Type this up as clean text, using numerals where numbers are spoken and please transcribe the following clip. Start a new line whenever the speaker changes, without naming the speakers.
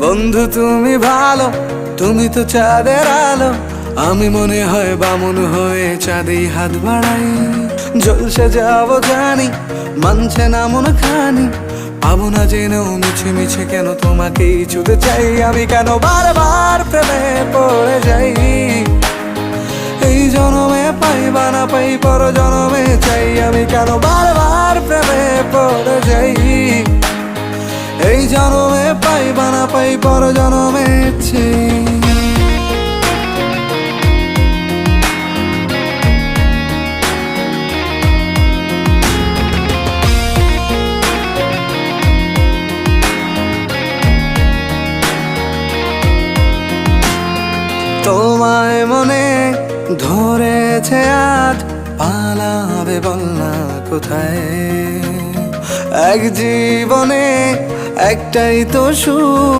বন্ধু তুমি ভালো, তুমি তো চাঁদের আলো। আমি মনে হয় বামুন হয়ে চাঁদেই হাত বাড়াই। জলসে যাবো জানি, মানছে না মন খানি। পাবো না জেনেও মিছে মিছে কেন তোমাকেই ছুতে চাই। আমি কেন বারবার প্রেমে পড়ে যাই। এই জনমে পাই বা না পাই, পর জনমে চাই। আমি কেন বারবার প্রেমে পড়ে যাই। এই জনমে পাই বা না পাই, পর জনমে চাই। তোমায় মনে ধরেছে আজ, পালাবে বল না কোথায়। এক জীবনে একটাই তো সুখ।